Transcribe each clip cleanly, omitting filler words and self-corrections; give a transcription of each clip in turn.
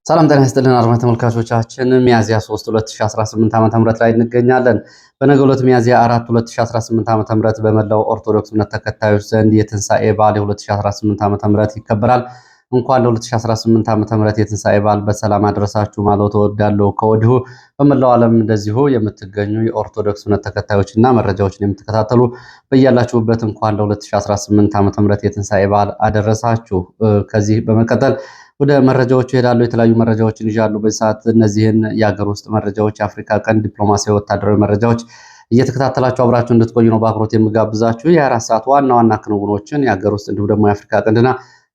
ሰላም ጤና ይስጥልን አድማጭ ተመልካቾቻችን ሚያዝያ 3 2018 ዓ.ም ላይ እንገኛለን። በነገው ዕለት ሚያዝያ 4 2018 ዓ.ም በመላው ኦርቶዶክስ እምነት ተከታዮች ዘንድ የትንሣኤ በዓል የ2018 ዓ.ም ይከበራል። እንኳን ለ2018 ዓ.ም የትንሣኤ በዓል በሰላም አደረሳችሁ ማለት እወዳለሁ። ከወዲሁ በመላው ዓለም እንደዚሁ የምትገኙ የኦርቶዶክስ እምነት ተከታዮችና መረጃዎችን የምትከታተሉ በያላችሁበት እንኳን ለ2018 ዓ.ም የትንሣኤ በዓል አደረሳችሁ። ከዚህ በመቀጠል ወደ መረጃዎቹ ይሄዳሉ። የተለያዩ መረጃዎችን ይዣሉ በዚህ ሰዓት። እነዚህን የሀገር ውስጥ መረጃዎች፣ የአፍሪካ ቀንድ ዲፕሎማሲያዊ፣ ወታደራዊ መረጃዎች እየተከታተላችሁ አብራችሁ እንድትቆዩ ነው በአክብሮት የምጋብዛችሁ። የ24 ሰዓት ዋና ዋና ክንውኖችን የሀገር ውስጥ እንዲሁም ደግሞ የአፍሪካ ቀንድና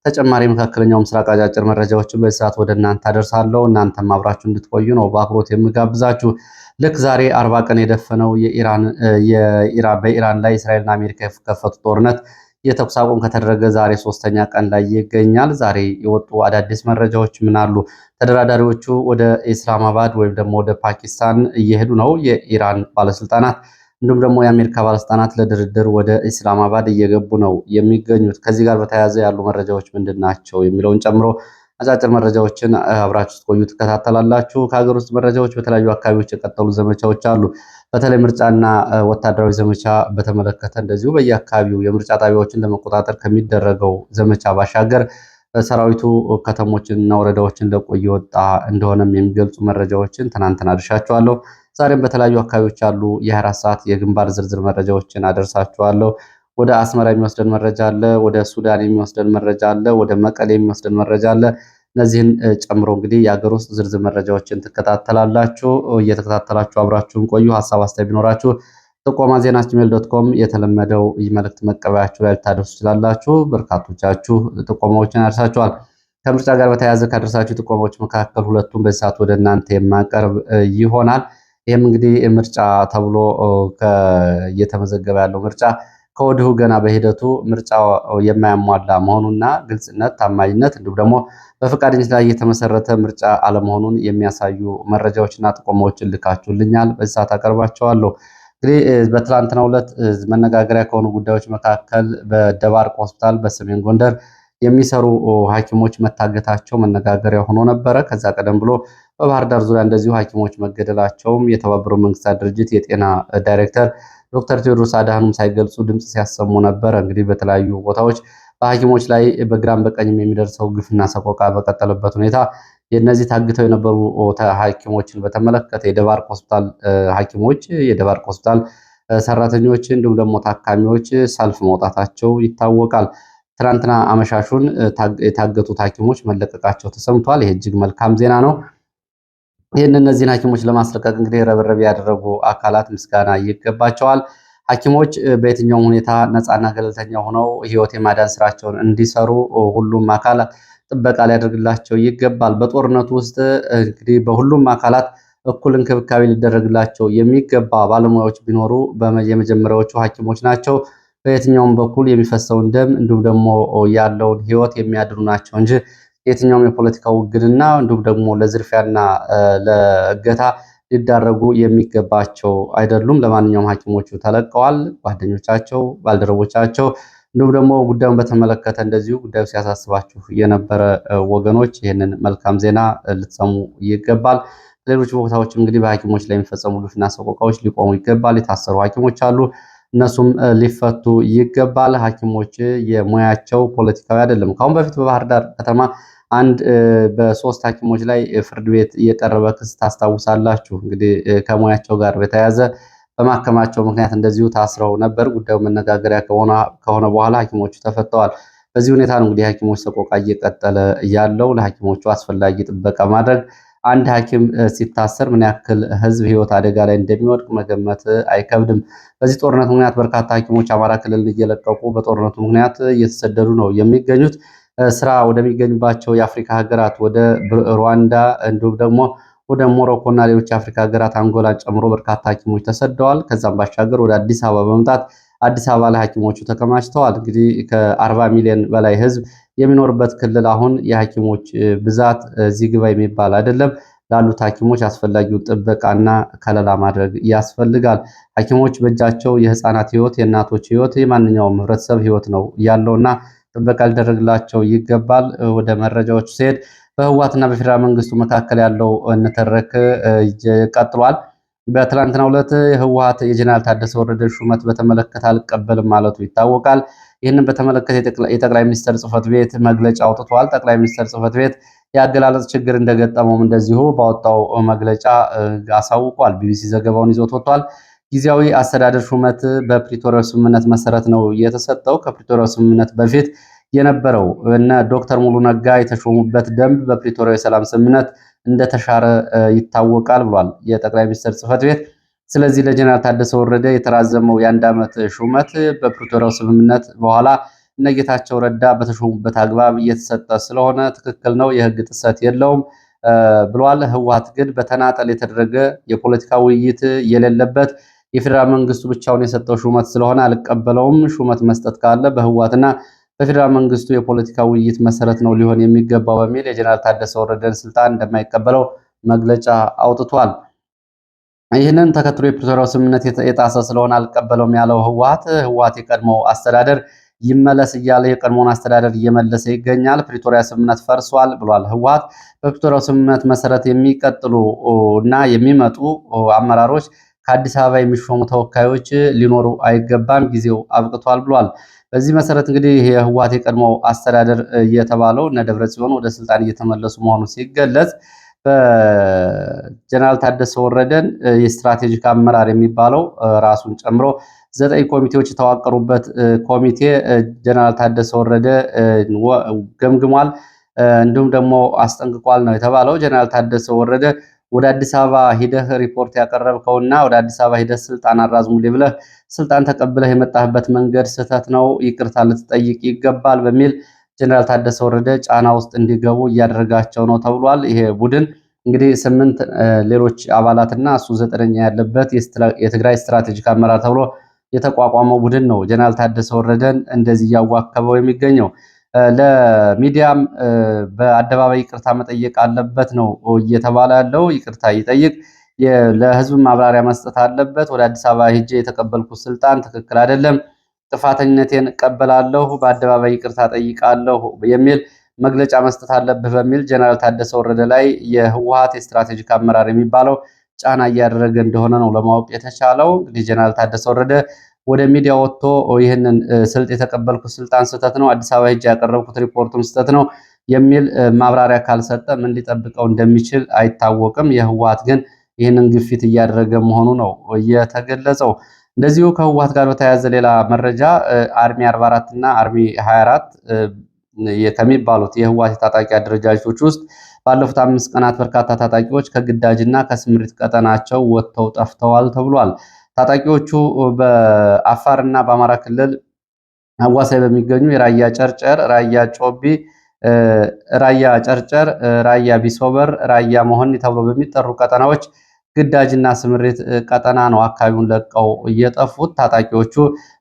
ተጨማሪ መካከለኛው ምስራቅ አጫጭር መረጃዎችን በዚህ ሰዓት ወደ እናንተ አደርሳለሁ። እናንተም አብራችሁ እንድትቆዩ ነው በአክብሮት የምጋብዛችሁ። ልክ ዛሬ 40 ቀን የደፈነው በኢራን ላይ እስራኤልና አሜሪካ የከፈቱት ጦርነት የተኩስ አቁም ከተደረገ ዛሬ 3ኛ ቀን ላይ ይገኛል። ዛሬ የወጡ አዳዲስ መረጃዎች ምን አሉ? ተደራዳሪዎቹ ወደ ኢስላማባድ ወይም ደግሞ ወደ ፓኪስታን እየሄዱ ነው። የኢራን ባለስልጣናት እንዲሁም ደግሞ የአሜሪካ ባለስልጣናት ለድርድር ወደ ኢስላማባድ እየገቡ ነው የሚገኙት። ከዚህ ጋር በተያያዘ ያሉ መረጃዎች ምንድን ናቸው የሚለውን ጨምሮ አጫጭር መረጃዎችን አብራችሁ ስትቆዩ ትከታተላላችሁ። ከሀገር ውስጥ መረጃዎች በተለያዩ አካባቢዎች የቀጠሉ ዘመቻዎች አሉ። በተለይ ምርጫና ወታደራዊ ዘመቻ በተመለከተ እንደዚሁ በየአካባቢው የምርጫ ጣቢያዎችን ለመቆጣጠር ከሚደረገው ዘመቻ ባሻገር ሰራዊቱ ከተሞችንና ወረዳዎችን ለቆ እየወጣ እንደሆነም የሚገልጹ መረጃዎችን ትናንትና አድርሻችኋለሁ። ዛሬም በተለያዩ አካባቢዎች ያሉ የ24 ሰዓት የግንባር ዝርዝር መረጃዎችን አደርሳችኋለሁ። ወደ አስመራ የሚወስደን መረጃ አለ። ወደ ሱዳን የሚወስደን መረጃ አለ። ወደ መቀሌ የሚወስደን መረጃ አለ። እነዚህን ጨምሮ እንግዲህ የሀገር ውስጥ ዝርዝር መረጃዎችን ትከታተላላችሁ። እየተከታተላችሁ አብራችሁን ቆዩ። ሀሳብ አስተያየት ቢኖራችሁ ጥቆማ ዜና@gmail.com የተለመደው መልእክት መቀበያችሁ ላይ ልታደርሱ ትችላላችሁ። በርካቶቻችሁ ጥቆማዎችን አድርሳችኋል። ከምርጫ ጋር በተያያዘ ካደረሳችሁ ጥቆማዎች መካከል ሁለቱም በዚህ ሰዓት ወደ እናንተ የማቀርብ ይሆናል። ይህም እንግዲህ ምርጫ ተብሎ እየተመዘገበ ያለው ምርጫ ከወዲሁ ገና በሂደቱ ምርጫው የማያሟላ መሆኑና ግልጽነት፣ ታማኝነት እንዲሁም ደግሞ በፈቃደኝነት ላይ የተመሰረተ ምርጫ አለመሆኑን የሚያሳዩ መረጃዎችና ጥቆማዎችን ልካችሁልኛል። በዚህ ሰዓት አቀርባቸዋለሁ። እንግዲህ በትላንትናው ዕለት መነጋገሪያ ከሆኑ ጉዳዮች መካከል በደባርቅ ሆስፒታል በሰሜን ጎንደር የሚሰሩ ሐኪሞች መታገታቸው መነጋገሪያ ሆኖ ነበረ። ከዛ ቀደም ብሎ በባህር ዳር ዙሪያ እንደዚሁ ሐኪሞች መገደላቸውም የተባበሩት መንግስታት ድርጅት የጤና ዳይሬክተር ዶክተር ቴዎድሮስ አድሃኖም ሳይገልጹ ድምፅ ሲያሰሙ ነበር። እንግዲህ በተለያዩ ቦታዎች በሐኪሞች ላይ በግራም በቀኝም የሚደርሰው ግፍና ሰቆቃ በቀጠለበት ሁኔታ የእነዚህ ታግተው የነበሩ ሐኪሞችን በተመለከተ የደባርቅ ሆስፒታል ሐኪሞች፣ የደባርቅ ሆስፒታል ሰራተኞች እንዲሁም ደግሞ ታካሚዎች ሰልፍ መውጣታቸው ይታወቃል። ትናንትና አመሻሹን የታገቱት ሐኪሞች መለቀቃቸው ተሰምቷል። ይህ እጅግ መልካም ዜና ነው። እነዚህን ሐኪሞች ለማስለቀቅ እንግዲህ ረብረብ ያደረጉ አካላት ምስጋና ይገባቸዋል። ሐኪሞች በየትኛውም ሁኔታ ነፃና ገለልተኛ ሆነው ህይወት የማዳን ስራቸውን እንዲሰሩ ሁሉም አካላት ጥበቃ ሊያደርግላቸው ይገባል። በጦርነቱ ውስጥ እንግዲህ በሁሉም አካላት እኩል እንክብካቤ ሊደረግላቸው የሚገባ ባለሙያዎች ቢኖሩ የመጀመሪያዎቹ ሐኪሞች ናቸው። በየትኛውም በኩል የሚፈሰውን ደም እንዲሁም ደግሞ ያለውን ህይወት የሚያድኑ ናቸው እንጂ የትኛውም የፖለቲካ ውግንና እንዲሁም ደግሞ ለዝርፊያና ለእገታ ሊዳረጉ የሚገባቸው አይደሉም። ለማንኛውም ሐኪሞቹ ተለቀዋል። ጓደኞቻቸው፣ ባልደረቦቻቸው እንዲሁም ደግሞ ጉዳዩን በተመለከተ እንደዚሁ ጉዳዩ ሲያሳስባችሁ የነበረ ወገኖች ይህንን መልካም ዜና ልትሰሙ ይገባል። ሌሎች ቦታዎችም እንግዲህ በሐኪሞች ላይ የሚፈጸሙ ግፍና ሰቆቃዎች ሊቆሙ ይገባል። የታሰሩ ሐኪሞች አሉ፣ እነሱም ሊፈቱ ይገባል። ሐኪሞች የሙያቸው ፖለቲካዊ አይደለም። ከአሁን በፊት በባህር ዳር ከተማ አንድ በ3 ሐኪሞች ላይ ፍርድ ቤት የቀረበ ክስ ታስታውሳላችሁ። እንግዲህ ከሙያቸው ጋር በተያያዘ በማከማቸው ምክንያት እንደዚሁ ታስረው ነበር። ጉዳዩ መነጋገሪያ ከሆነ በኋላ ሐኪሞቹ ተፈተዋል። በዚህ ሁኔታ ነው እንግዲህ ሐኪሞች ሰቆቃ እየቀጠለ ያለው። ለሐኪሞቹ አስፈላጊ ጥበቃ ማድረግ፣ አንድ ሐኪም ሲታሰር ምን ያክል ህዝብ ህይወት አደጋ ላይ እንደሚወድቅ መገመት አይከብድም። በዚህ ጦርነት ምክንያት በርካታ ሐኪሞች አማራ ክልል እየለቀቁ በጦርነቱ ምክንያት እየተሰደዱ ነው የሚገኙት። ስራ ወደሚገኝባቸው የአፍሪካ ሀገራት ወደ ሩዋንዳ እንዲሁም ደግሞ ወደ ሞሮኮ እና ሌሎች የአፍሪካ ሀገራት አንጎላን ጨምሮ በርካታ ሐኪሞች ተሰደዋል። ከዛም ባሻገር ወደ አዲስ አበባ በመምጣት አዲስ አበባ ላይ ሐኪሞቹ ተከማችተዋል። እንግዲህ ከ40 ሚሊዮን በላይ ህዝብ የሚኖርበት ክልል አሁን የሐኪሞች ብዛት እዚህ ግባ የሚባል አይደለም። ላሉት ሐኪሞች አስፈላጊውን ጥበቃና ከለላ ማድረግ ያስፈልጋል። ሐኪሞች በእጃቸው የህፃናት ህይወት፣ የእናቶች ህይወት፣ የማንኛውም ህብረተሰብ ህይወት ነው ያለውና ጥበቃ ሊደረግላቸው ይገባል። ወደ መረጃዎቹ ሲሄድ በህወሓትና በፌዴራል መንግስቱ መካከል ያለው ንትርክ ቀጥሏል። በትላንትናው ዕለት ህወሓት የጀነራል ታደሰ ወረደ ሹመት በተመለከተ አልቀበልም ማለቱ ይታወቃል። ይህንን በተመለከተ የጠቅላይ ሚኒስትር ጽህፈት ቤት መግለጫ አውጥቷል። ጠቅላይ ሚኒስትር ጽህፈት ቤት የአገላለጽ ችግር እንደገጠመውም እንደዚሁ ባወጣው መግለጫ አሳውቋል። ቢቢሲ ዘገባውን ይዞት ወጥቷል። ጊዜያዊ አስተዳደር ሹመት በፕሪቶሪያው ስምምነት መሰረት ነው የተሰጠው። ከፕሪቶሪያው ስምምነት በፊት የነበረው እነ ዶክተር ሙሉ ነጋ የተሾሙበት ደንብ በፕሪቶሪያው የሰላም ስምምነት እንደተሻረ ይታወቃል ብሏል የጠቅላይ ሚኒስትር ጽህፈት ቤት። ስለዚህ ለጀነራል ታደሰ ወረደ የተራዘመው የአንድ ዓመት ሹመት በፕሪቶሪያው ስምምነት በኋላ እነ ጌታቸው ረዳ በተሾሙበት አግባብ እየተሰጠ ስለሆነ ትክክል ነው፣ የህግ ጥሰት የለውም ብሏል። ህወሓት ግን በተናጠል የተደረገ የፖለቲካ ውይይት የሌለበት የፌዴራል መንግስቱ ብቻውን የሰጠው ሹመት ስለሆነ አልቀበለውም። ሹመት መስጠት ካለ በህወሓትና በፌዴራል መንግስቱ የፖለቲካ ውይይት መሰረት ነው ሊሆን የሚገባው በሚል የጀነራል ታደሰ ወረደን ስልጣን እንደማይቀበለው መግለጫ አውጥቷል። ይህንን ተከትሎ የፕሪቶሪያው ስምምነት የጣሰ ስለሆነ አልቀበለውም ያለው ህወሓት የቀድሞው አስተዳደር ይመለስ እያለ የቀድሞውን አስተዳደር እየመለሰ ይገኛል። ፕሪቶሪያ ስምምነት ፈርሷል ብሏል ህወሓት። በፕሪቶሪያው ስምምነት መሰረት የሚቀጥሉ እና የሚመጡ አመራሮች ከአዲስ አበባ የሚሾሙ ተወካዮች ሊኖሩ አይገባም፣ ጊዜው አብቅቷል ብሏል። በዚህ መሰረት እንግዲህ የህወሓት የቀድሞ አስተዳደር እየተባለው እነ ደብረጽዮን ወደ ስልጣን እየተመለሱ መሆኑ ሲገለጽ በጀነራል ታደሰ ወረደን የስትራቴጂክ አመራር የሚባለው ራሱን ጨምሮ 9 ኮሚቴዎች የተዋቀሩበት ኮሚቴ ጀነራል ታደሰ ወረደ ገምግሟል፣ እንዲሁም ደግሞ አስጠንቅቋል ነው የተባለው። ጀነራል ታደሰ ወረደ ወደ አዲስ አበባ ሂደህ ሪፖርት ያቀረብከውና ወደ አዲስ አበባ ሂደህ ስልጣን አራዝሙልኝ ብለህ ስልጣን ተቀብለህ የመጣህበት መንገድ ስህተት ነው፣ ይቅርታ ልትጠይቅ ይገባል በሚል ጀነራል ታደሰ ወረደ ጫና ውስጥ እንዲገቡ እያደረጋቸው ነው ተብሏል። ይሄ ቡድን እንግዲህ 8 ሌሎች አባላትና እሱ 9ኛ ያለበት የትግራይ ስትራቴጂክ አመራር ተብሎ የተቋቋመው ቡድን ነው ጀነራል ታደሰ ወረደን እንደዚህ እያዋከበው የሚገኘው። ለሚዲያም በአደባባይ ይቅርታ መጠየቅ አለበት ነው እየተባለ ያለው። ይቅርታ ይጠይቅ፣ ለህዝብ ማብራሪያ መስጠት አለበት። ወደ አዲስ አበባ ሄጄ የተቀበልኩት ስልጣን ትክክል አይደለም፣ ጥፋተኝነቴን እቀበላለሁ፣ በአደባባይ ይቅርታ ጠይቃለሁ የሚል መግለጫ መስጠት አለብህ በሚል ጀነራል ታደሰ ወረደ ላይ የህወሓት የስትራቴጂክ አመራር የሚባለው ጫና እያደረገ እንደሆነ ነው ለማወቅ የተቻለው። እንግዲህ ጀነራል ታደሰ ወረደ ወደ ሚዲያ ወጥቶ ይህንን የተቀበልኩት ስልጣን ስህተት ነው፣ አዲስ አበባ ሄጄ ያቀረብኩት ሪፖርቱም ስህተት ነው የሚል ማብራሪያ ካልሰጠ ምን ሊጠብቀው እንደሚችል አይታወቅም። የህወሓት ግን ይህንን ግፊት እያደረገ መሆኑ ነው የተገለጸው። እንደዚሁ ከህወሓት ጋር በተያያዘ ሌላ መረጃ አርሚ 44 እና አርሚ 24 ከሚባሉት የህወሓት የታጣቂ አደረጃጀቶች ውስጥ ባለፉት 5 ቀናት በርካታ ታጣቂዎች ከግዳጅና ከስምሪት ቀጠናቸው ወጥተው ጠፍተዋል ተብሏል። ታጣቂዎቹ በአፋርና በአማራ ክልል አዋሳኝ በሚገኙ የራያ ጨርጨር፣ ራያ ጮቢ፣ ራያ ጨርጨር፣ ራያ ቢሶበር፣ ራያ መሆኒ ተብሎ በሚጠሩ ቀጠናዎች ግዳጅና ስምሪት ቀጠና ነው አካባቢውን ለቀው እየጠፉት። ታጣቂዎቹ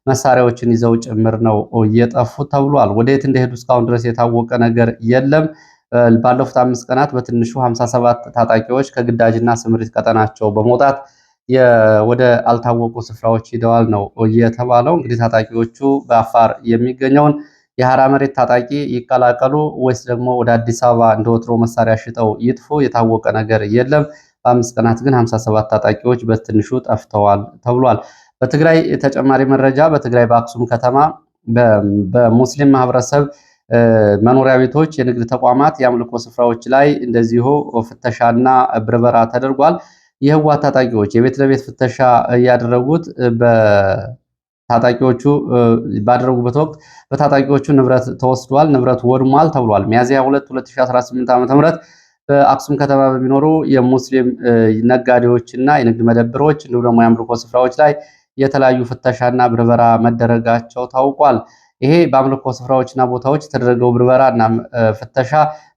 መሳሪያዎችን ይዘው ጭምር ነው እየጠፉት ተብሏል። ወደየት እንደሄዱ እስካሁን ድረስ የታወቀ ነገር የለም። ባለፉት 5 ቀናት በትንሹ 57 ታጣቂዎች ከግዳጅና ስምሪት ቀጠናቸው በመውጣት ወደ አልታወቁ ስፍራዎች ሂደዋል ነው የተባለው። እንግዲህ ታጣቂዎቹ በአፋር የሚገኘውን የሐራ መሬት ታጣቂ ይቀላቀሉ ወይስ ደግሞ ወደ አዲስ አበባ እንደወትሮ መሳሪያ ሽጠው ይጥፉ የታወቀ ነገር የለም። በ5 ቀናት ግን 57 ታጣቂዎች በትንሹ ጠፍተዋል ተብሏል። በትግራይ ተጨማሪ መረጃ በትግራይ በአክሱም ከተማ በሙስሊም ማህበረሰብ መኖሪያ ቤቶች፣ የንግድ ተቋማት፣ የአምልኮ ስፍራዎች ላይ እንደዚሁ ፍተሻና ብርበራ ተደርጓል። የህወሓት ታጣቂዎች የቤት ለቤት ፍተሻ ያደረጉት በታጣቂዎቹ ባደረጉበት ወቅት በታጣቂዎቹ ንብረት ተወስዷል፣ ንብረቱ ወድሟል ተብሏል። ሚያዝያ 2 2018 ዓ.ም በአክሱም ከተማ በሚኖሩ የሙስሊም ነጋዴዎችና የንግድ መደብሮች እንዲሁም ደግሞ የአምልኮ ስፍራዎች ላይ የተለያዩ ፍተሻና ብርበራ መደረጋቸው ታውቋል። ይሄ በአምልኮ ስፍራዎችና ቦታዎች የተደረገው ብርበራ እና ፍተሻ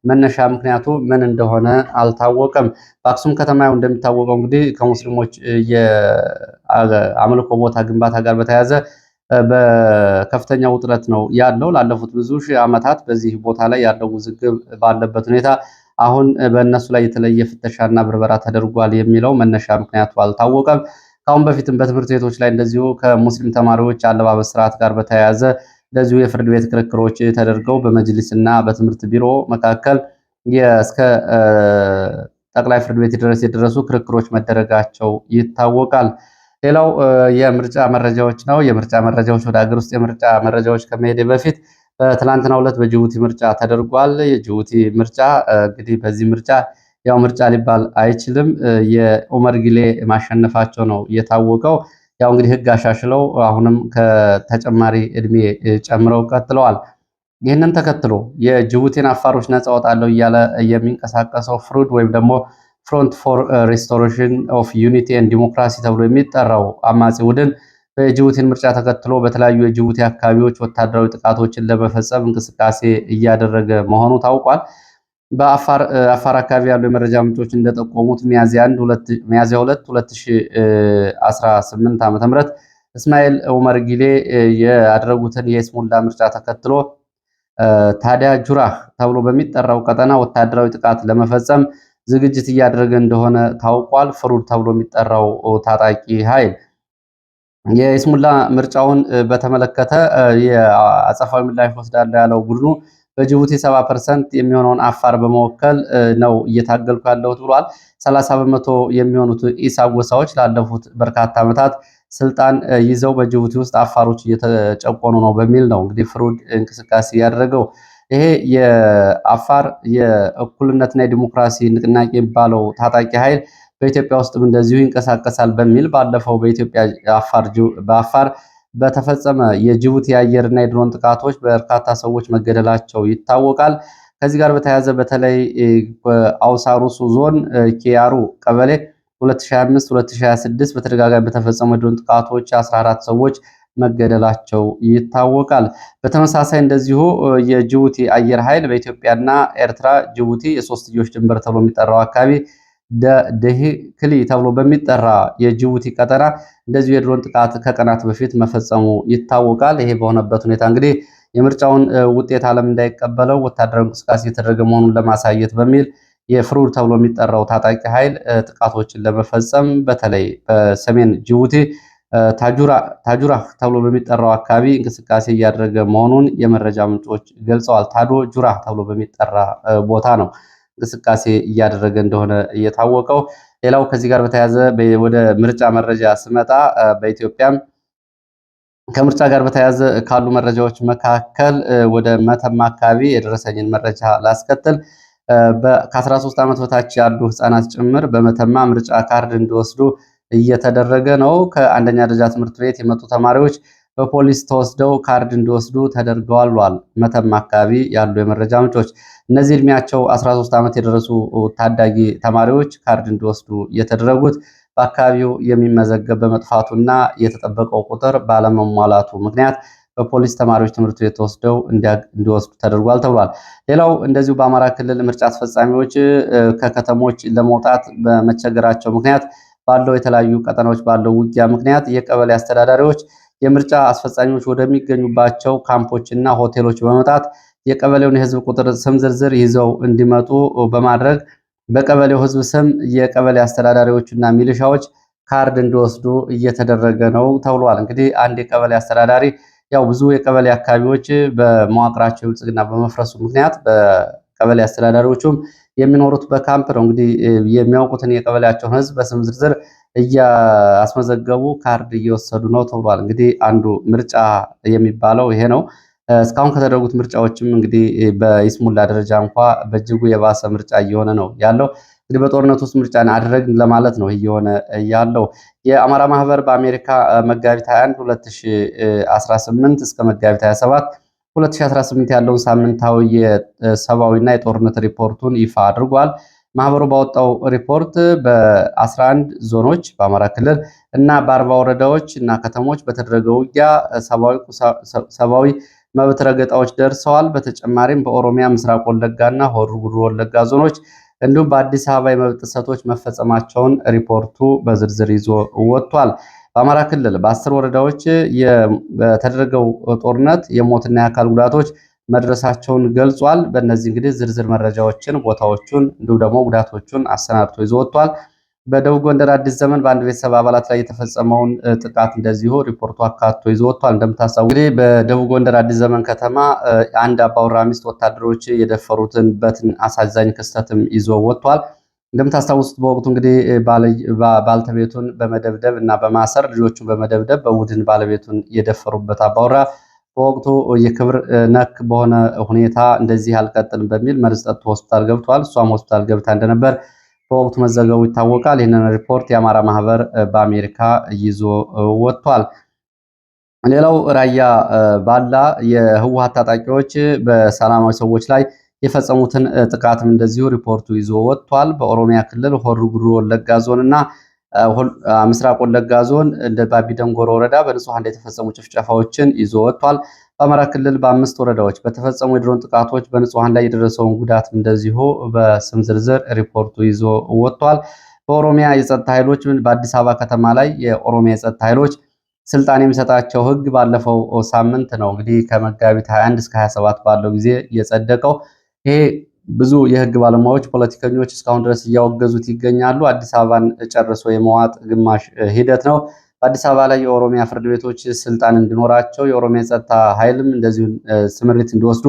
መነሻ ምክንያቱ ምን እንደሆነ አልታወቀም። በአክሱም ከተማ እንደሚታወቀው እንግዲህ ከሙስሊሞች የአምልኮ ቦታ ግንባታ ጋር በተያያዘ በከፍተኛ ውጥረት ነው ያለው። ላለፉት ብዙ ሺህ ዓመታት በዚህ ቦታ ላይ ያለው ውዝግብ ባለበት ሁኔታ አሁን በእነሱ ላይ የተለየ ፍተሻና ብርበራ ተደርጓል የሚለው መነሻ ምክንያቱ አልታወቀም። ከአሁን በፊትም በትምህርት ቤቶች ላይ እንደዚሁ ከሙስሊም ተማሪዎች አለባበስ ስርዓት ጋር በተያያዘ እንደዚሁ የፍርድ ቤት ክርክሮች ተደርገው በመጅሊስና በትምህርት ቢሮ መካከል እስከ ጠቅላይ ፍርድ ቤት ድረስ የደረሱ ክርክሮች መደረጋቸው ይታወቃል። ሌላው የምርጫ መረጃዎች ነው። የምርጫ መረጃዎች ወደ ሀገር ውስጥ የምርጫ መረጃዎች ከመሄድ በፊት በትላንትናው ዕለት በጅቡቲ ምርጫ ተደርጓል። የጅቡቲ ምርጫ እንግዲህ በዚህ ምርጫ ያው ምርጫ ሊባል አይችልም። የኡመር ጊሌ ማሸነፋቸው ነው የታወቀው። ያው እንግዲህ ህግ አሻሽለው አሁንም ከተጨማሪ እድሜ ጨምረው ቀጥለዋል። ይህንን ተከትሎ የጅቡቲን አፋሮች ነፃ ወጣለሁ እያለ የሚንቀሳቀሰው ፍሩድ ወይም ደግሞ ፍሮንት ፎር ሪስቶሬሽን ኦፍ ዩኒቲ ኤንድ ዲሞክራሲ ተብሎ የሚጠራው አማጺ ቡድን በጅቡቲን ምርጫ ተከትሎ በተለያዩ የጅቡቲ አካባቢዎች ወታደራዊ ጥቃቶችን ለመፈጸም እንቅስቃሴ እያደረገ መሆኑ ታውቋል። በአፋር አካባቢ ያሉ የመረጃ ምንጮች እንደጠቆሙት ሚያዝያ 2 2018 ዓ.ም እስማኤል ኡመር ጊሌ ያደረጉትን የይስሙላ ምርጫ ተከትሎ ታዲያ ጁራህ ተብሎ በሚጠራው ቀጠና ወታደራዊ ጥቃት ለመፈጸም ዝግጅት እያደረገ እንደሆነ ታውቋል። ፍሩድ ተብሎ የሚጠራው ታጣቂ ኃይል የይስሙላ ምርጫውን በተመለከተ የአጸፋዊ ምላሽ ወስዳለሁ ያለው ቡድኑ በጅቡቲ 70% የሚሆነውን አፋር በመወከል ነው እየታገልኩ ያለሁት ብሏል። 30 በመቶ የሚሆኑት ኢሳ ጎሳዎች ላለፉት በርካታ ዓመታት ስልጣን ይዘው በጅቡቲ ውስጥ አፋሮች እየተጨቆኑ ነው በሚል ነው እንግዲህ ፍሩድ እንቅስቃሴ ያደረገው። ይሄ የአፋር የእኩልነትና የዲሞክራሲ ንቅናቄ የሚባለው ታጣቂ ኃይል በኢትዮጵያ ውስጥም እንደዚሁ ይንቀሳቀሳል በሚል ባለፈው በአፋር በተፈጸመ የጅቡቲ የአየርና የድሮን ጥቃቶች በርካታ ሰዎች መገደላቸው ይታወቃል። ከዚህ ጋር በተያያዘ በተለይ በአውሳሩሱ ዞን ኪያሩ ቀበሌ 2025-2026 በተደጋጋሚ በተፈጸሙ የድሮን ጥቃቶች 14 ሰዎች መገደላቸው ይታወቃል። በተመሳሳይ እንደዚሁ የጅቡቲ አየር ኃይል በኢትዮጵያና ኤርትራ ጅቡቲ የሶስትዮሽ ድንበር ተብሎ የሚጠራው አካባቢ ደሂክሊ ተብሎ በሚጠራ የጅቡቲ ቀጠና እንደዚሁ የድሮን ጥቃት ከቀናት በፊት መፈጸሙ ይታወቃል። ይሄ በሆነበት ሁኔታ እንግዲህ የምርጫውን ውጤት ዓለም እንዳይቀበለው ወታደራዊ እንቅስቃሴ የተደረገ መሆኑን ለማሳየት በሚል የፍሩድ ተብሎ የሚጠራው ታጣቂ ኃይል ጥቃቶችን ለመፈጸም በተለይ በሰሜን ጅቡቲ ታጁራ ተብሎ በሚጠራው አካባቢ እንቅስቃሴ እያደረገ መሆኑን የመረጃ ምንጮች ገልጸዋል። ታዶ ጁራ ተብሎ በሚጠራ ቦታ ነው እንቅስቃሴ እያደረገ እንደሆነ እየታወቀው። ሌላው ከዚህ ጋር በተያያዘ ወደ ምርጫ መረጃ ስመጣ በኢትዮጵያም ከምርጫ ጋር በተያያዘ ካሉ መረጃዎች መካከል ወደ መተማ አካባቢ የደረሰኝን መረጃ ላስከትል። ከ13 ዓመት በታች ያሉ ህፃናት ጭምር በመተማ ምርጫ ካርድ እንዲወስዱ እየተደረገ ነው። ከአንደኛ ደረጃ ትምህርት ቤት የመጡ ተማሪዎች በፖሊስ ተወስደው ካርድ እንዲወስዱ ተደርገዋል ብሏል መተማ አካባቢ ያሉ የመረጃ ምንጮች። እነዚህ እድሜያቸው 13 ዓመት የደረሱ ታዳጊ ተማሪዎች ካርድ እንዲወስዱ የተደረጉት በአካባቢው የሚመዘገብ በመጥፋቱና የተጠበቀው ቁጥር ባለመሟላቱ ምክንያት በፖሊስ ተማሪዎች ትምህርት ቤት ተወስደው እንዲወስዱ ተደርጓል ተብሏል። ሌላው እንደዚሁ በአማራ ክልል ምርጫ አስፈጻሚዎች ከከተሞች ለመውጣት በመቸገራቸው ምክንያት ባለው የተለያዩ ቀጠናዎች ባለው ውጊያ ምክንያት የቀበሌ አስተዳዳሪዎች የምርጫ አስፈጻሚዎች ወደሚገኙባቸው ካምፖችና ሆቴሎች በመውጣት የቀበሌውን የህዝብ ቁጥር ስም ዝርዝር ይዘው እንዲመጡ በማድረግ በቀበሌው ህዝብ ስም የቀበሌ አስተዳዳሪዎችና ሚሊሻዎች ካርድ እንዲወስዱ እየተደረገ ነው ተብሏል። እንግዲህ አንድ የቀበሌ አስተዳዳሪ ያው ብዙ የቀበሌ አካባቢዎች በመዋቅራቸው ብልጽግና በመፍረሱ ምክንያት በቀበሌ አስተዳዳሪዎቹም የሚኖሩት በካምፕ ነው። እንግዲህ የሚያውቁትን የቀበሌያቸውን ህዝብ በስም ዝርዝር እያስመዘገቡ ካርድ እየወሰዱ ነው ተብሏል። እንግዲህ አንዱ ምርጫ የሚባለው ይሄ ነው። እስካሁን ከተደረጉት ምርጫዎችም እንግዲህ በይስሙላ ደረጃ እንኳ በእጅጉ የባሰ ምርጫ እየሆነ ነው ያለው። እንግዲህ በጦርነት ውስጥ ምርጫን አደረግን ለማለት ነው እየሆነ ያለው። የአማራ ማህበር በአሜሪካ መጋቢት 21 2018 እስከ መጋቢት 27 2018 ያለውን ሳምንታዊ የሰብአዊና የጦርነት ሪፖርቱን ይፋ አድርጓል። ማህበሩ ባወጣው ሪፖርት በ11 ዞኖች በአማራ ክልል እና በ40 ወረዳዎች እና ከተሞች በተደረገው ውጊያ ሰብአዊ መብት ረገጣዎች ደርሰዋል። በተጨማሪም በኦሮሚያ ምስራቅ ወለጋና ሆሮ ጉዱሩ ወለጋ ዞኖች እንዲሁም በአዲስ አበባ የመብት ጥሰቶች መፈጸማቸውን ሪፖርቱ በዝርዝር ይዞ ወጥቷል። በአማራ ክልል በ10 ወረዳዎች በተደረገው ጦርነት የሞትና የአካል ጉዳቶች መድረሳቸውን ገልጿል። በእነዚህ እንግዲህ ዝርዝር መረጃዎችን፣ ቦታዎቹን እንዲሁም ደግሞ ጉዳቶቹን አሰናድቶ ይዞ ወጥቷል። በደቡብ ጎንደር አዲስ ዘመን በአንድ ቤተሰብ አባላት ላይ የተፈጸመውን ጥቃት እንደዚሁ ሪፖርቱ አካቶ ይዞ ወጥቷል። እንደምታስታውሱ እንግዲህ በደቡብ ጎንደር አዲስ ዘመን ከተማ አንድ አባወራ ሚስት ወታደሮች የደፈሩትን አሳዛኝ ክስተትም ይዞ ወጥቷል። እንደምታስታውሱት በወቅቱ እንግዲህ ባልተቤቱን በመደብደብ እና በማሰር ልጆቹን በመደብደብ በቡድን ባለቤቱን የደፈሩበት አባወራ በወቅቱ የክብር ነክ በሆነ ሁኔታ እንደዚህ አልቀጥልም በሚል መርዝ ጠጥቶ ሆስፒታል ገብቷል። እሷም ሆስፒታል ገብታ እንደነበር በወቅቱ መዘገቡ ይታወቃል። ይህንን ሪፖርት የአማራ ማህበር በአሜሪካ ይዞ ወጥቷል። ሌላው ራያ ባላ የህወሓት ታጣቂዎች በሰላማዊ ሰዎች ላይ የፈጸሙትን ጥቃትም እንደዚሁ ሪፖርቱ ይዞ ወጥቷል። በኦሮሚያ ክልል ሆሮ ጉዱሩ ወለጋ ዞን እና ምስራቅ ወለጋ ዞን እንደ ባቢ ደንጎሮ ወረዳ በንጹሃን ላይ የተፈጸሙ ጭፍጨፋዎችን ይዞ ወጥቷል። በአማራ ክልል በ5 ወረዳዎች በተፈጸሙ የድሮን ጥቃቶች በንጹሃን ላይ የደረሰውን ጉዳት እንደዚሁ በስም ዝርዝር ሪፖርቱ ይዞ ወጥቷል። በኦሮሚያ የጸጥታ ኃይሎች በአዲስ አበባ ከተማ ላይ የኦሮሚያ የጸጥታ ኃይሎች ስልጣን የሚሰጣቸው ህግ ባለፈው ሳምንት ነው እንግዲህ ከመጋቢት 21 እስከ 27 ባለው ጊዜ የጸደቀው። ይሄ ብዙ የህግ ባለሙያዎች፣ ፖለቲከኞች እስካሁን ድረስ እያወገዙት ይገኛሉ። አዲስ አበባን ጨርሶ የመዋጥ ግማሽ ሂደት ነው። በአዲስ አበባ ላይ የኦሮሚያ ፍርድ ቤቶች ስልጣን እንዲኖራቸው የኦሮሚያ የጸጥታ ኃይልም እንደዚሁ ስምሪት እንዲወስዱ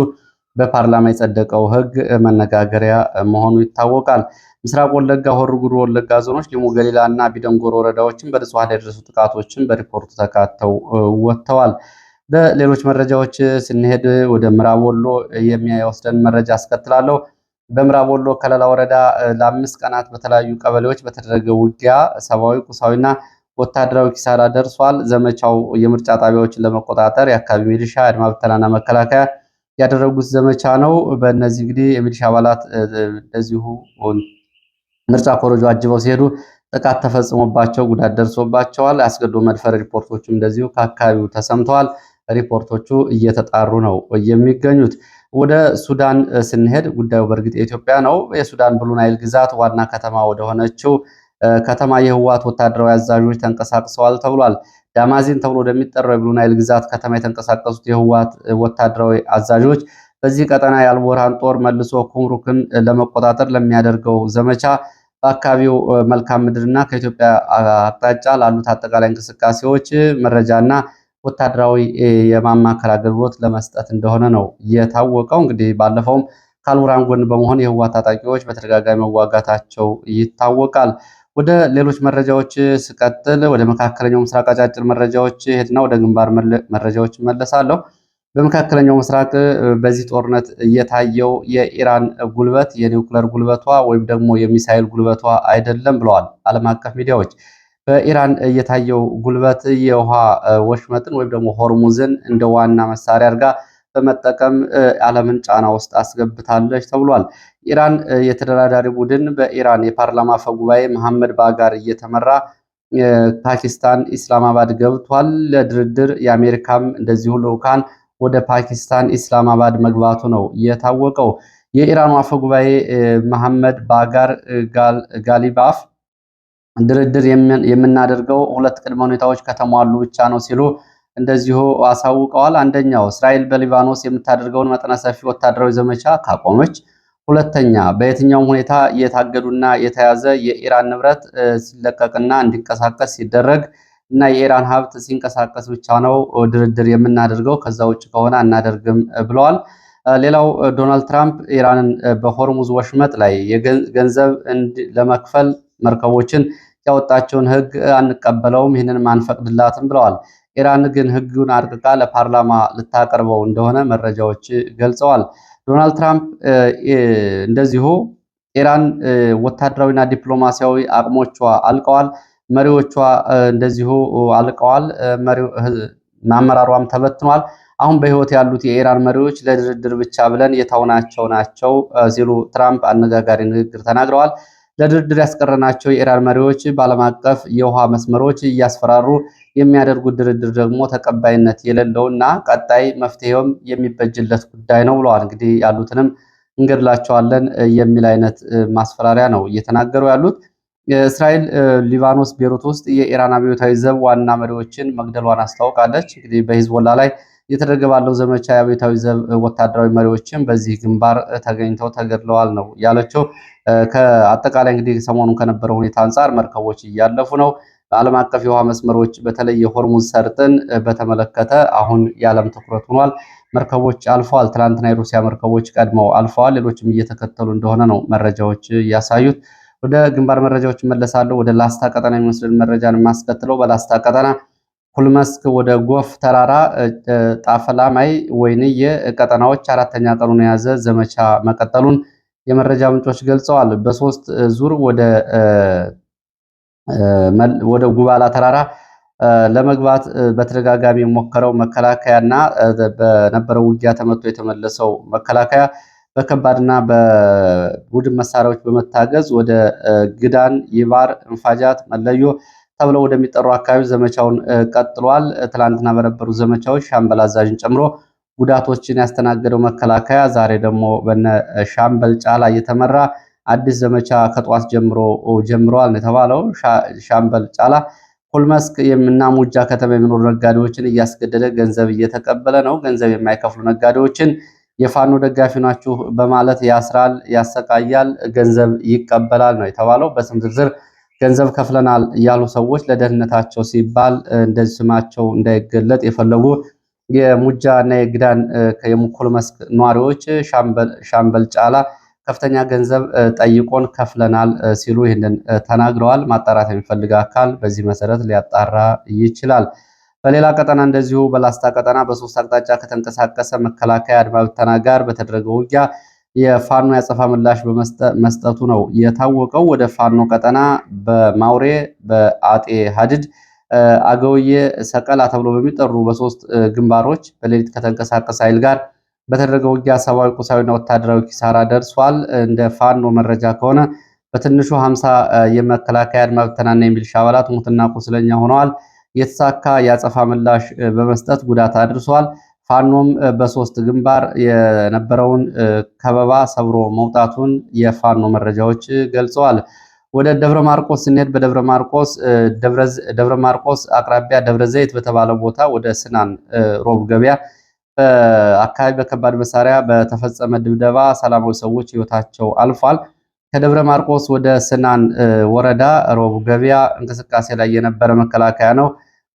በፓርላማ የጸደቀው ህግ መነጋገሪያ መሆኑ ይታወቃል። ምስራቅ ወለጋ፣ ሆሮ ጉዱሩ ወለጋ ዞኖች ሊሙ ገሊላ እና ቢደንጎሮ ወረዳዎችን በንጹሃን ላይ የደረሱ ጥቃቶችን በሪፖርቱ ተካተው ወጥተዋል። በሌሎች መረጃዎች ስንሄድ ወደ ምዕራብ ወሎ የሚወስደን መረጃ አስከትላለሁ። በምዕራብ ወሎ ከለላ ወረዳ ለ5 ቀናት በተለያዩ ቀበሌዎች በተደረገ ውጊያ ሰብአዊ፣ ቁሳዊና ወታደራዊ ኪሳራ ደርሷል። ዘመቻው የምርጫ ጣቢያዎችን ለመቆጣጠር የአካባቢ ሚሊሻ፣ አድማ ብተናና መከላከያ ያደረጉት ዘመቻ ነው። በእነዚህ እንግዲህ የሚሊሻ አባላት እንደዚሁ ምርጫ ኮረጆ አጅበው ሲሄዱ ጥቃት ተፈጽሞባቸው ጉዳት ደርሶባቸዋል። አስገድዶ መድፈር ሪፖርቶችም እንደዚሁ ከአካባቢው ተሰምተዋል። ሪፖርቶቹ እየተጣሩ ነው የሚገኙት። ወደ ሱዳን ስንሄድ ጉዳዩ በእርግጥ የኢትዮጵያ ነው። የሱዳን ብሉ ናይል ግዛት ዋና ከተማ ወደሆነችው ከተማ የህወሓት ወታደራዊ አዛዦች ተንቀሳቅሰዋል ተብሏል። ዳማዚን ተብሎ ወደሚጠራው የብሉ ናይል ግዛት ከተማ የተንቀሳቀሱት የህወሓት ወታደራዊ አዛዦች በዚህ ቀጠና የአልቡርሃን ጦር መልሶ ኩምሩክን ለመቆጣጠር ለሚያደርገው ዘመቻ በአካባቢው መልካም ምድርና ከኢትዮጵያ አቅጣጫ ላሉት አጠቃላይ እንቅስቃሴዎች መረጃና ወታደራዊ የማማከር አገልግሎት ለመስጠት እንደሆነ ነው የታወቀው። እንግዲህ ባለፈውም ከአልቡርሃን ጎን በመሆን የህወሓት ታጣቂዎች በተደጋጋሚ መዋጋታቸው ይታወቃል። ወደ ሌሎች መረጃዎች ስቀጥል ወደ መካከለኛው ምስራቅ አጫጭር መረጃዎች ሄድና ወደ ግንባር መረጃዎች መለሳለሁ። በመካከለኛው ምስራቅ በዚህ ጦርነት እየታየው የኢራን ጉልበት የኒውክለር ጉልበቷ ወይም ደግሞ የሚሳኤል ጉልበቷ አይደለም ብለዋል ዓለም አቀፍ ሚዲያዎች። በኢራን እየታየው ጉልበት የውሃ ወሽመጥን ወይም ደግሞ ሆርሙዝን እንደ ዋና መሳሪያ አድርጋ በመጠቀም ዓለምን ጫና ውስጥ አስገብታለች ተብሏል። ኢራን የተደራዳሪ ቡድን በኢራን የፓርላማ አፈ ጉባኤ መሐመድ ባጋር እየተመራ ፓኪስታን ኢስላማባድ ገብቷል ለድርድር። የአሜሪካም እንደዚሁ ልዑካን ወደ ፓኪስታን ኢስላማባድ መግባቱ ነው የታወቀው። የኢራኑ አፈ ጉባኤ መሐመድ ባጋር ጋሊባፍ ድርድር የምናደርገው 2 ቅድመ ሁኔታዎች ከተሟሉ ብቻ ነው ሲሉ እንደዚሁ አሳውቀዋል። አንደኛው እስራኤል በሊባኖስ የምታደርገውን መጠነ ሰፊ ወታደራዊ ዘመቻ ካቆመች፣ ሁለተኛ በየትኛውም ሁኔታ የታገዱና የተያዘ የኢራን ንብረት ሲለቀቅና እንዲንቀሳቀስ ሲደረግ እና የኢራን ሀብት ሲንቀሳቀስ ብቻ ነው ድርድር የምናደርገው፣ ከዛ ውጭ ከሆነ አናደርግም ብለዋል። ሌላው ዶናልድ ትራምፕ ኢራንን በሆርሙዝ ወሽመጥ ላይ ገንዘብ ለመክፈል መርከቦችን ያወጣቸውን ሕግ አንቀበለውም፣ ይህንንም አንፈቅድላትም ብለዋል። ኢራን ግን ሕጉን አርቅቃ ለፓርላማ ልታቀርበው እንደሆነ መረጃዎች ገልጸዋል። ዶናልድ ትራምፕ እንደዚሁ ኢራን ወታደራዊና ዲፕሎማሲያዊ አቅሞቿ አልቀዋል፣ መሪዎቿ እንደዚሁ አልቀዋል፣ አመራሯም ተበትኗል። አሁን በህይወት ያሉት የኢራን መሪዎች ለድርድር ብቻ ብለን የታውናቸው ናቸው ሲሉ ትራምፕ አነጋጋሪ ንግግር ተናግረዋል። ለድርድር ያስቀረናቸው የኢራን መሪዎች በዓለም አቀፍ የውሃ መስመሮች እያስፈራሩ የሚያደርጉት ድርድር ደግሞ ተቀባይነት የሌለውና ቀጣይ መፍትሄውም የሚበጅለት ጉዳይ ነው ብለዋል። እንግዲህ ያሉትንም እንገድላቸዋለን የሚል አይነት ማስፈራሪያ ነው እየተናገሩ ያሉት። እስራኤል ሊባኖስ ቤሩት ውስጥ የኢራን አብዮታዊ ዘብ ዋና መሪዎችን መግደሏን አስታውቃለች። እንግዲህ በሂዝቦላ ላይ እየተደረገ ባለው ዘመቻ የአብዮታዊ ዘብ ወታደራዊ መሪዎችም በዚህ ግንባር ተገኝተው ተገድለዋል ነው ያለችው። ከአጠቃላይ እንግዲህ ሰሞኑን ከነበረው ሁኔታ አንጻር መርከቦች እያለፉ ነው። በዓለም አቀፍ የውሃ መስመሮች በተለይ የሆርሙዝ ሰርጥን በተመለከተ አሁን የዓለም ትኩረት ሆኗል። መርከቦች አልፈዋል። ትናንትና የሩሲያ መርከቦች ቀድመው አልፈዋል። ሌሎችም እየተከተሉ እንደሆነ ነው መረጃዎች ያሳዩት። ወደ ግንባር መረጃዎች መለሳለሁ። ወደ ላስታ ቀጠና የሚወስድን መረጃን የማስከትለው በላስታ ቀጠና ኩልመስክ ወደ ጎፍ ተራራ፣ ጣፈላማይ፣ ወይንየ ቀጠናዎች አራተኛ ቀኑን የያዘ ዘመቻ መቀጠሉን የመረጃ ምንጮች ገልጸዋል። በሶስት ዙር ወደ ጉባላ ተራራ ለመግባት በተደጋጋሚ የሞከረው መከላከያና በነበረው ውጊያ ተመቶ የተመለሰው መከላከያ በከባድና በቡድን መሳሪያዎች በመታገዝ ወደ ግዳን፣ ይባር፣ እንፋጃት፣ መለዮ ተብለው ወደሚጠሩ አካባቢ ዘመቻውን ቀጥሏል። ትላንትና በነበሩ ዘመቻዎች ሻምበል አዛዥን ጨምሮ ጉዳቶችን ያስተናገደው መከላከያ ዛሬ ደግሞ በነ ሻምበል ጫላ እየተመራ አዲስ ዘመቻ ከጠዋት ጀምረዋል ነው የተባለው። ሻምበል ጫላ ኩልመስክ እና ሙጃ ከተማ የሚኖሩ ነጋዴዎችን እያስገደደ ገንዘብ እየተቀበለ ነው። ገንዘብ የማይከፍሉ ነጋዴዎችን የፋኖ ደጋፊ ናችሁ በማለት ያስራል፣ ያሰቃያል፣ ገንዘብ ይቀበላል ነው የተባለው። በስም ዝርዝር ገንዘብ ከፍለናል ያሉ ሰዎች ለደህንነታቸው ሲባል እንደዚህ ስማቸው እንዳይገለጥ የፈለጉ የሙጃ እና የግዳን የኩልመስክ ነዋሪዎች ሻምበል ጫላ ከፍተኛ ገንዘብ ጠይቆን ከፍለናል ሲሉ ይህንን ተናግረዋል። ማጣራት የሚፈልግ አካል በዚህ መሰረት ሊያጣራ ይችላል። በሌላ ቀጠና እንደዚሁ በላስታ ቀጠና በሶስት አቅጣጫ ከተንቀሳቀሰ መከላከያ አድማ ብተና ጋር በተደረገው ውጊያ የፋኖ ያጸፋ ምላሽ መስጠቱ ነው የታወቀው። ወደ ፋኖ ቀጠና በማውሬ፣ በአጤ ሀድድ፣ አገውዬ፣ ሰቀላ ተብሎ በሚጠሩ በሶስት ግንባሮች በሌሊት ከተንቀሳቀሰ ኃይል ጋር በተደረገው ውጊያ ሰብአዊ፣ ቁሳዊና ወታደራዊ ኪሳራ ደርሷል። እንደ ፋኖ መረጃ ከሆነ በትንሹ 50 የመከላከያ አድማ ብተናና የሚሊሻ አባላት ሙትና ቁስለኛ ሆነዋል። የተሳካ የአጸፋ ምላሽ በመስጠት ጉዳት አድርሷል። ፋኖም በሶስት ግንባር የነበረውን ከበባ ሰብሮ መውጣቱን የፋኖ መረጃዎች ገልጸዋል። ወደ ደብረ ማርቆስ ስንሄድ በደብረ ማርቆስ አቅራቢያ ደብረ ዘይት በተባለ ቦታ ወደ ስናን ሮብ ገበያ በአካባቢ በከባድ መሳሪያ በተፈጸመ ድብደባ ሰላማዊ ሰዎች ህይወታቸው አልፏል። ከደብረ ማርቆስ ወደ ስናን ወረዳ ሮብ ገበያ እንቅስቃሴ ላይ የነበረ መከላከያ ነው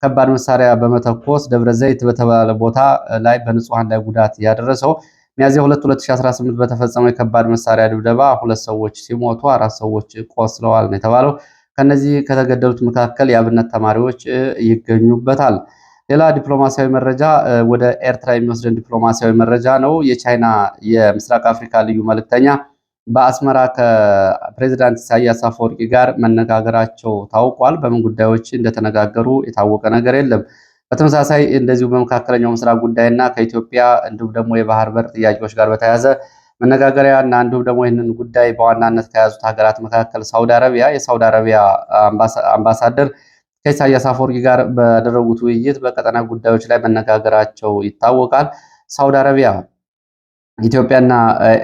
ከባድ መሳሪያ በመተኮስ ደብረ ዘይት በተባለ ቦታ ላይ በንጹሃን ላይ ጉዳት ያደረሰው። ሚያዝያ 2 2018 በተፈጸመው የከባድ መሳሪያ ድብደባ 2 ሰዎች ሲሞቱ 4 ሰዎች ቆስለዋል ነው የተባለው። ከነዚህ ከተገደሉት መካከል የአብነት ተማሪዎች ይገኙበታል። ሌላ ዲፕሎማሲያዊ መረጃ ወደ ኤርትራ የሚወስደን ዲፕሎማሲያዊ መረጃ ነው። የቻይና የምስራቅ አፍሪካ ልዩ መልእክተኛ በአስመራ ከፕሬዚዳንት ኢሳያስ አፈወርቂ ጋር መነጋገራቸው ታውቋል። በምን ጉዳዮች እንደተነጋገሩ የታወቀ ነገር የለም። በተመሳሳይ እንደዚሁ በመካከለኛው ምስራቅ ጉዳይና ከኢትዮጵያ እንዲሁም ደግሞ የባህር በር ጥያቄዎች ጋር በተያያዘ መነጋገሪያ እና እንዲሁም ደግሞ ይህንን ጉዳይ በዋናነት ከያዙት ሀገራት መካከል ሳውዲ አረቢያ የሳውዲ አረቢያ አምባሳደር ከኢሳያስ አፈወርቂ ጋር ባደረጉት ውይይት በቀጠና ጉዳዮች ላይ መነጋገራቸው ይታወቃል። ሳውዲ አረቢያ ኢትዮጵያና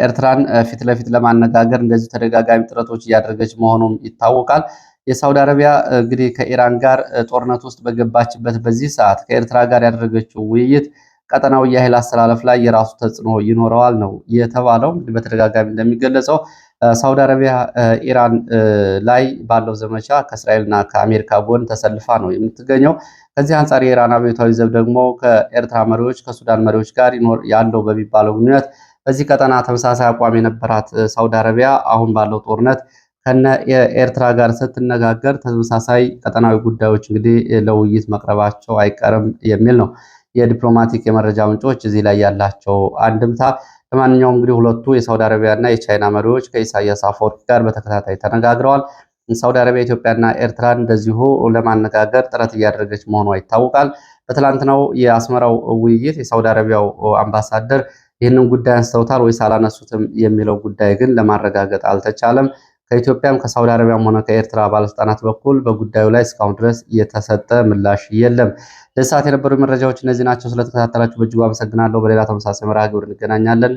ኤርትራን ፊት ለፊት ለማነጋገር እንደዚህ ተደጋጋሚ ጥረቶች እያደረገች መሆኑም ይታወቃል። የሳውዲ አረቢያ እንግዲህ ከኢራን ጋር ጦርነት ውስጥ በገባችበት በዚህ ሰዓት ከኤርትራ ጋር ያደረገችው ውይይት ቀጠናዊ የኃይል አስተላለፍ ላይ የራሱ ተጽዕኖ ይኖረዋል ነው የተባለው። እንግዲህ በተደጋጋሚ እንደሚገለጸው ሳውዲ አረቢያ ኢራን ላይ ባለው ዘመቻ ከእስራኤልና ከአሜሪካ ጎን ተሰልፋ ነው የምትገኘው። ከዚህ አንጻር የኢራን አብዮታዊ ዘብ ደግሞ ከኤርትራ መሪዎች ከሱዳን መሪዎች ጋር ያለው በሚባለው ግንኙነት በዚህ ቀጠና ተመሳሳይ አቋም የነበራት ሳውዲ አረቢያ አሁን ባለው ጦርነት ከነ ኤርትራ ጋር ስትነጋገር ተመሳሳይ ቀጠናዊ ጉዳዮች እንግዲህ ለውይይት መቅረባቸው አይቀርም የሚል ነው የዲፕሎማቲክ የመረጃ ምንጮች እዚህ ላይ ያላቸው አንድምታ። ለማንኛውም እንግዲህ ሁለቱ የሳውዲ አረቢያ እና የቻይና መሪዎች ከኢሳያስ አፈወርቂ ጋር በተከታታይ ተነጋግረዋል። ሳውዲ አረቢያ ኢትዮጵያና ኤርትራን እንደዚሁ ለማነጋገር ጥረት እያደረገች መሆኗ ይታወቃል። በትላንትናው የአስመራው ውይይት የሳውዲ አረቢያው አምባሳደር ይህንን ጉዳይ አንስተውታል ወይስ አላነሱትም የሚለው ጉዳይ ግን ለማረጋገጥ አልተቻለም። ከኢትዮጵያም ከሳውዲ አረቢያም ሆነ ከኤርትራ ባለስልጣናት በኩል በጉዳዩ ላይ እስካሁን ድረስ የተሰጠ ምላሽ የለም። ለሰዓት የነበሩ መረጃዎች እነዚህ ናቸው። ስለተከታተላችሁ በእጅጉ አመሰግናለሁ። በሌላ ተመሳሳይ መርሃ ግብር እንገናኛለን።